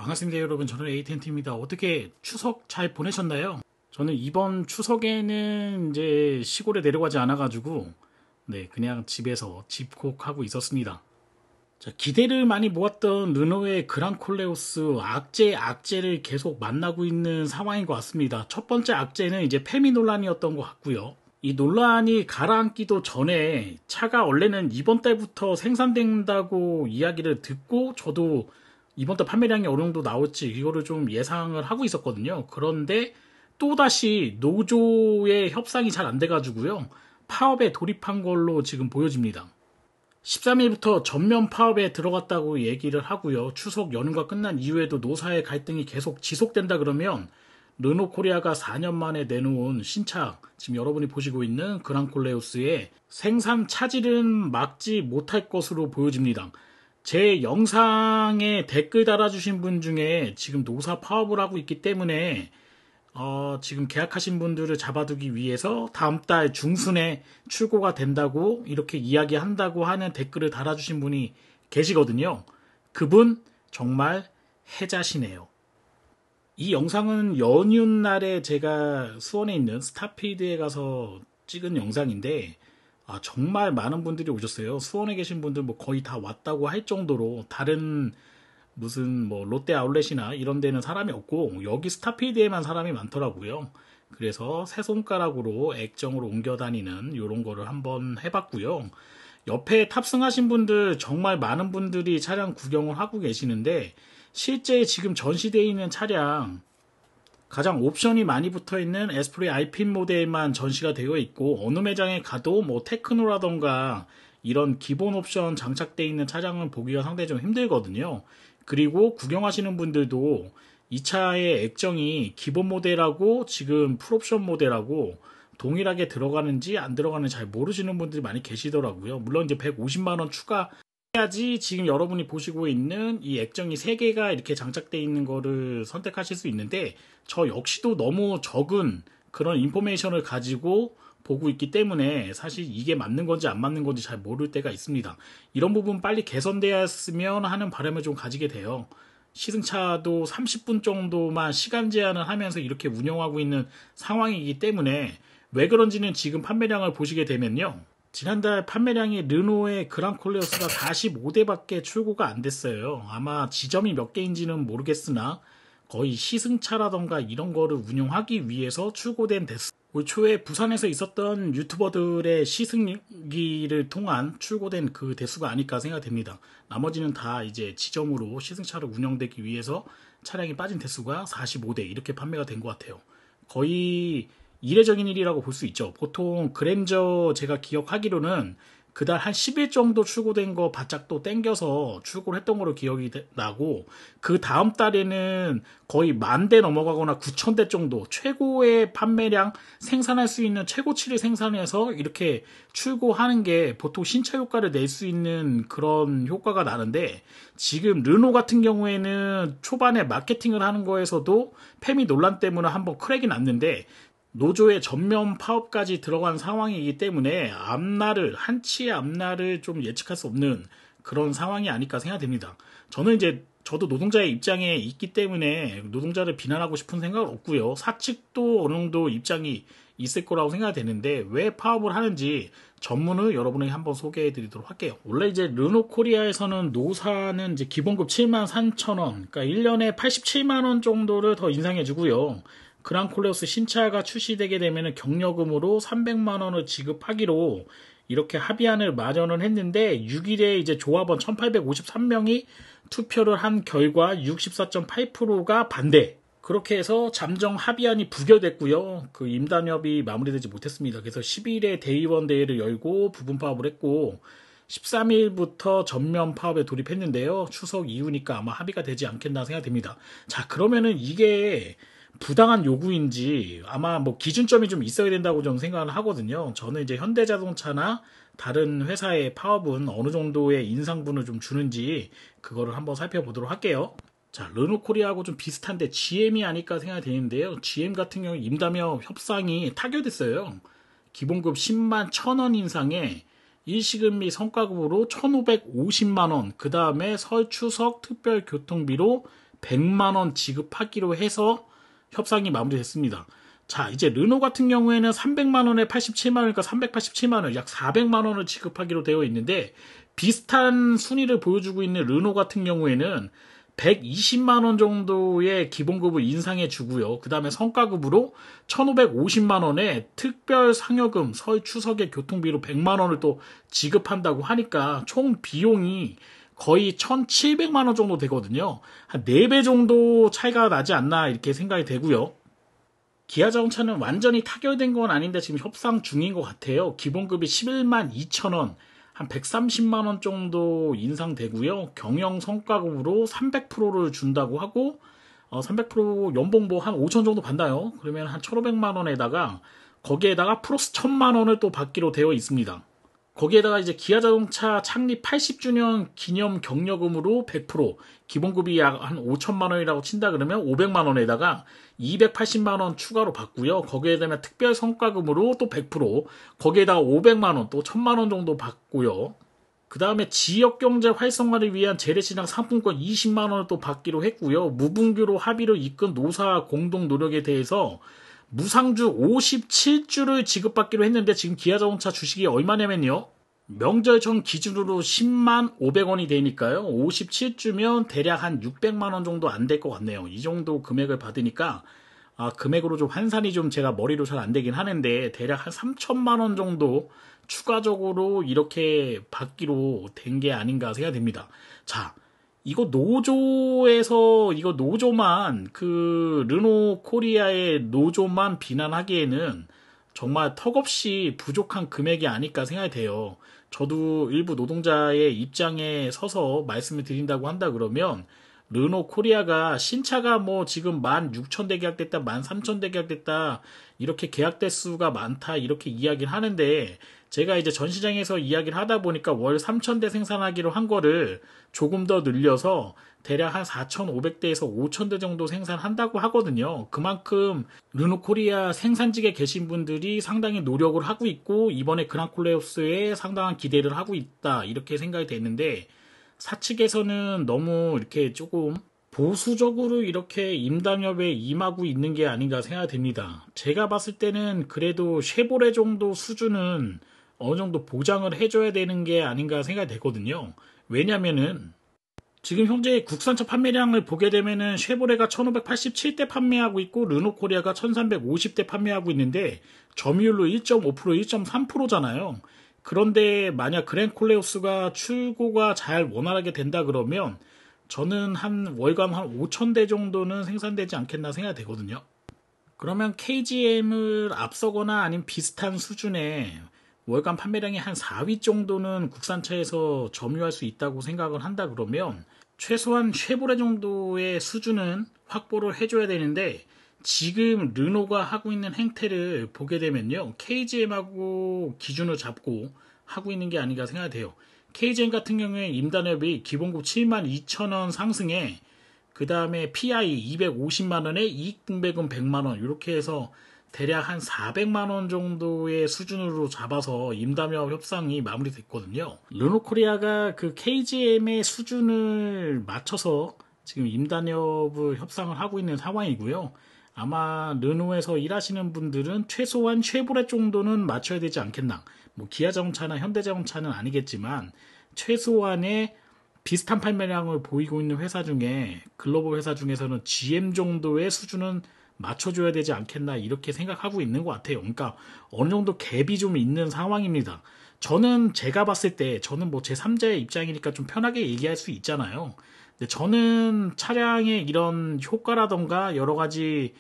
반갑습니다 여러분. 저는 에이텐트입니다. 어떻게 추석 잘 보내셨나요? 저는 이번 추석에는 이제 시골에 내려가지 않아가지고 그냥 집에서 집콕하고 있었습니다. 자, 기대를 많이 모았던 르노의 그랑콜레오스 악재를 계속 만나고 있는 상황인 것 같습니다. 첫 번째 악재는 이제 페미 논란이었던 것 같고요. 이 논란이 가라앉기도 전에 차가 원래는 이번 달부터 생산된다고 이야기를 듣고 저도 이번 달 판매량이 어느 정도 나올지 이거를 좀 예상을 하고 있었거든요. 그런데 또다시 노조의 협상이 잘 안 돼가지고요. 파업에 돌입한 걸로 지금 보여집니다. 13일부터 전면 파업에 들어갔다고 얘기를 하고요. 추석 연휴가 끝난 이후에도 노사의 갈등이 계속 지속된다 그러면 르노 코리아가 4년 만에 내놓은 신차, 지금 여러분이 보시고 있는 그랑콜레오스의 생산 차질은 막지 못할 것으로 보여집니다. 제 영상에 댓글 달아주신 분 중에 지금 노사 파업을 하고 있기 때문에 지금 계약하신 분들을 잡아두기 위해서 다음 달 중순에 출고가 된다고 이렇게 이야기한다고 하는 댓글을 달아주신 분이 계시거든요. 그분 정말 해자시네요. 이 영상은 연휴날에 제가 수원에 있는 스타필드에 가서 찍은 영상인데 정말 많은 분들이 오셨어요. 수원에 계신 분들 뭐 거의 다 왔다고 할 정도로 다른 무슨 뭐 롯데 아울렛이나 이런 데는 사람이 없고 여기 스타필드에만 사람이 많더라고요. 그래서 새 손가락으로 액정으로 옮겨 다니는 이런 거를 한번 해봤고요. 옆에 탑승하신 분들 정말 많은 분들이 차량 구경을 하고 계시는데 실제 지금 전시되어 있는 차량 가장 옵션이 많이 붙어있는 에스프리 알핀 모델만 전시가 되어 있고 어느 매장에 가도 뭐 테크노라던가 이런 기본 옵션 장착되어 있는 차량을 보기가 상당히 좀 힘들거든요. 그리고 구경하시는 분들도 이 차의 액정이 기본 모델하고 지금 풀옵션 모델하고 동일하게 들어가는지 안 들어가는지 잘 모르시는 분들이 많이 계시더라고요. 물론 이제 150만원 추가해야지 지금 여러분이 보시고 있는 이 액정이 3개가 이렇게 장착되어 있는 거를 선택하실 수 있는데 저 역시도 너무 적은 그런 인포메이션을 가지고 보고 있기 때문에 사실 이게 맞는 건지 안 맞는 건지 잘 모를 때가 있습니다. 이런 부분 빨리 개선되었으면 하는 바람을 좀 가지게 돼요. 시승차도 30분 정도만 시간 제한을 하면서 이렇게 운영하고 있는 상황이기 때문에 왜 그런지는 지금 판매량을 보시게 되면요. 지난달 판매량이 르노의 그랑콜레오스가 45대밖에 출고가 안 됐어요. 아마 지점이 몇 개인지는 모르겠으나 거의 시승차라던가 이런 거를 운영하기 위해서 출고된 대수. 올 초에 부산에서 있었던 유튜버들의 시승기를 통한 출고된 그 대수가 아닐까 생각됩니다. 나머지는 다 이제 지점으로 시승차를 운영되기 위해서 차량이 빠진 대수가 45대 이렇게 판매가 된 것 같아요. 거의 이례적인 일이라고 볼 수 있죠. 보통 그랜저 제가 기억하기로는 그달 한 10일 정도 출고된 거 바짝 또 땡겨서 출고를 했던 거로 기억이 나고 그 다음 달에는 거의 10,000대 넘어가거나 9,000대 정도 최고의 판매량 생산할 수 있는 최고치를 생산해서 이렇게 출고하는 게 보통 신차 효과를 낼 수 있는 그런 효과가 나는데 지금 르노 같은 경우에는 초반에 마케팅을 하는 거에서도 페미 논란 때문에 한번 크랙이 났는데 노조의 전면 파업까지 들어간 상황이기 때문에 한치의 앞날을 좀 예측할 수 없는 그런 상황이 아닐까 생각됩니다. 저도 노동자의 입장에 있기 때문에 노동자를 비난하고 싶은 생각은 없고요. 사측도 어느 정도 입장이 있을 거라고 생각되는데 왜 파업을 하는지 전문을 여러분에게 한번 소개해 드리도록 할게요. 원래 이제 르노 코리아에서는 노사는 이제 기본급 73,000원, 그러니까 1년에 87만원 정도를 더 인상해 주고요. 그랑콜레오스 신차가 출시되게 되면 경력금으로 300만원을 지급하기로 이렇게 합의안을 마련을 했는데 6일에 이제 조합원 1853명이 투표를 한 결과 64.8%가 반대. 그렇게 해서 잠정 합의안이 부결됐고요. 그 임단협이 마무리되지 못했습니다. 그래서 10일에 대의원 대회를 열고 부분 파업을 했고 13일부터 전면 파업에 돌입했는데요. 추석 이후니까 아마 합의가 되지 않겠나 생각됩니다. 자, 그러면은 이게 부당한 요구인지 아마 뭐 기준점이 좀 있어야 된다고 저는 생각을 하거든요. 저는 이제 현대자동차나 다른 회사의 파업은 어느 정도의 인상분을 좀 주는지 그거를 한번 살펴보도록 할게요. 자, 르노 코리아하고 좀 비슷한데 GM이 아닐까 생각이 되는데요. GM 같은 경우 임담협 협상이 타결됐어요. 기본급 10만 1,000원 인상에 일시금 및 성과급으로 1,550만원, 그 다음에 설 추석 특별 교통비로 100만 원 지급하기로 해서 협상이 마무리됐습니다. 자, 이제 르노 같은 경우에는 300만 원에 87만 원, 그러니까 387만 원, 약 400만 원을 지급하기로 되어 있는데, 비슷한 순위를 보여주고 있는 르노 같은 경우에는 120만 원 정도의 기본급을 인상해 주고요. 그 다음에 성과급으로 1,550만 원의 특별 상여금, 설 추석의 교통비로 100만 원을 또 지급한다고 하니까 총 비용이 거의 1,700만 원 정도 되거든요. 한 4배 정도 차이가 나지 않나 이렇게 생각이 되고요. 기아자동차는 완전히 타결된 건 아닌데 지금 협상 중인 것 같아요. 기본급이 11만 2천 원, 한 130만 원 정도 인상되고요. 경영 성과급으로 300%를 준다고 하고 300% 연봉 뭐 한 5천 정도 받나요? 그러면 한 1,500만 원에다가 거기에다가 플러스 1,000만 원을 또 받기로 되어 있습니다. 거기에다가 이제 기아자동차 창립 80주년 기념 격려금으로 100%, 기본급이 약 한 5천만 원이라고 친다 그러면 500만 원에다가 280만 원 추가로 받고요. 거기에 대한 특별 성과금으로 또 100%, 거기에다가 500만 원, 또 1000만 원 정도 받고요. 그 다음에 지역경제 활성화를 위한 재래시장 상품권 20만 원을 또 받기로 했고요. 무분규로 합의를 이끈 노사 공동 노력에 대해서 무상주 57주를 지급받기로 했는데 지금 기아자동차 주식이 얼마냐면요. 명절 전 기준으로 10만 500원이 되니까요. 57주면 대략 한 600만 원 정도 안 될 것 같네요. 이 정도 금액을 받으니까 금액으로 좀 환산이 좀 제가 머리로 잘 안 되긴 하는데 대략 한 3천만 원 정도 추가적으로 이렇게 받기로 된 게 아닌가 생각됩니다. 자, 이거 노조만 그 르노 코리아의 노조만 비난하기에는 정말 턱없이 부족한 금액이 아닐까 생각이 돼요. 저도 일부 노동자의 입장에 서서 말씀을 드린다고 한다 그러면 르노 코리아가 신차가 뭐 지금 16,000대 계약됐다, 13,000대 계약됐다, 이렇게 계약 대수가 많다, 이렇게 이야기를 하는데, 제가 이제 전시장에서 이야기를 하다 보니까 월 3,000대 생산하기로 한 거를 조금 더 늘려서 대략 한 4,500대에서 5,000대 정도 생산한다고 하거든요. 그만큼 르노 코리아 생산직에 계신 분들이 상당히 노력을 하고 있고, 이번에 그랑콜레오스에 상당한 기대를 하고 있다, 이렇게 생각이 됐는데, 사측에서는 너무 이렇게 조금 보수적으로 이렇게 임단협에 임하고 있는 게 아닌가 생각됩니다. 제가 봤을 때는 그래도 쉐보레 정도 수준은 어느 정도 보장을 해줘야 되는 게 아닌가 생각이 되거든요. 왜냐면은 지금 현재 국산차 판매량을 보게 되면은 쉐보레가 1,587대 판매하고 있고 르노 코리아가 1,350대 판매하고 있는데 점유율로 1.5%, 1.3%잖아요. 그런데 만약 그랜콜레오스가 출고가 잘 원활하게 된다 그러면 저는 한 월간 한 5,000대 정도는 생산되지 않겠나 생각이 되거든요. 그러면 KGM을 앞서거나 아니면 비슷한 수준의 월간 판매량이 한 4위 정도는 국산차에서 점유할 수 있다고 생각을 한다 그러면 최소한 쉐보레 정도의 수준은 확보를 해줘야 되는데 지금 르노가 하고 있는 행태를 보게 되면요. KGM하고 기준을 잡고 하고 있는 게 아닌가 생각이 돼요. KGM 같은 경우에 임단협이 기본급 72,000원 상승에 그 다음에 PI 250만원에 이익분배금 100만원 이렇게 해서 대략 한 400만원 정도의 수준으로 잡아서 임단협 협상이 마무리됐거든요. 르노코리아가 그 KGM의 수준을 맞춰서 지금 임단협을 협상을 하고 있는 상황이고요. 아마 르노에서 일하시는 분들은 최소한 쉐보레 정도는 맞춰야 되지 않겠나. 뭐 기아자동차나 현대자동차는 아니겠지만 최소한의 비슷한 판매량을 보이고 있는 회사 중에 글로벌 회사 중에서는 GM 정도의 수준은 맞춰줘야 되지 않겠나 이렇게 생각하고 있는 것 같아요. 그러니까 어느 정도 갭이 좀 있는 상황입니다. 저는 제가 봤을 때 저는 뭐 제3자의 입장이니까 좀 편하게 얘기할 수 있잖아요. 근데 저는 차량의 이런 효과라던가 여러 가지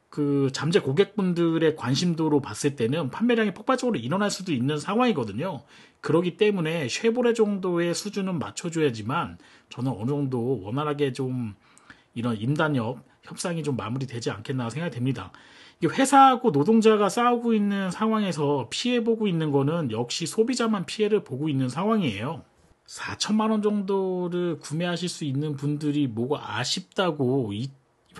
그 잠재 고객분들의 관심도로 봤을 때는 판매량이 폭발적으로 일어날 수도 있는 상황이거든요. 그렇기 때문에 쉐보레 정도의 수준은 맞춰줘야지만 저는 어느 정도 원활하게 좀 이런 임단협 협상이 좀 마무리되지 않겠나 생각이 됩니다. 회사하고 노동자가 싸우고 있는 상황에서 피해보고 있는 거는 역시 소비자만 피해를 보고 있는 상황이에요. 4천만 원 정도를 구매하실 수 있는 분들이 뭐가 아쉽다고 이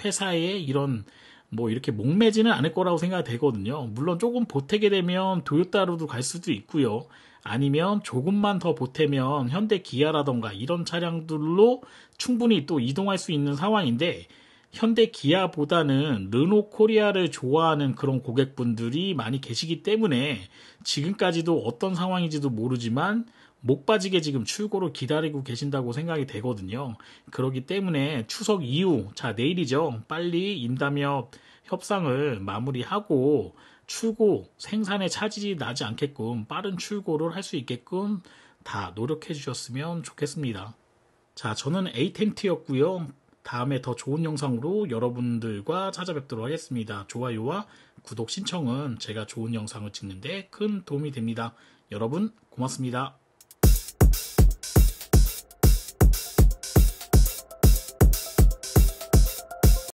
회사에 이런 뭐 이렇게 목매지는 않을 거라고 생각이 되거든요. 물론 조금 보태게 되면 도요타로도 갈 수도 있고요. 아니면 조금만 더 보태면 현대 기아라던가 이런 차량들로 충분히 또 이동할 수 있는 상황인데, 현대 기아보다는 르노 코리아를 좋아하는 그런 고객분들이 많이 계시기 때문에 지금까지도 어떤 상황인지도 모르지만 목 빠지게 지금 출고를 기다리고 계신다고 생각이 되거든요. 그렇기 때문에 추석 이후, 자, 내일이죠. 빨리 인담협 협상을 마무리하고 출고, 생산에 차질이 나지 않게끔 빠른 출고를 할 수 있게끔 다 노력해 주셨으면 좋겠습니다. 자, 저는 에이텐트였고요. 다음에 더 좋은 영상으로 여러분들과 찾아뵙도록 하겠습니다. 좋아요와 구독 신청은 제가 좋은 영상을 찍는데 큰 도움이 됩니다. 여러분 고맙습니다.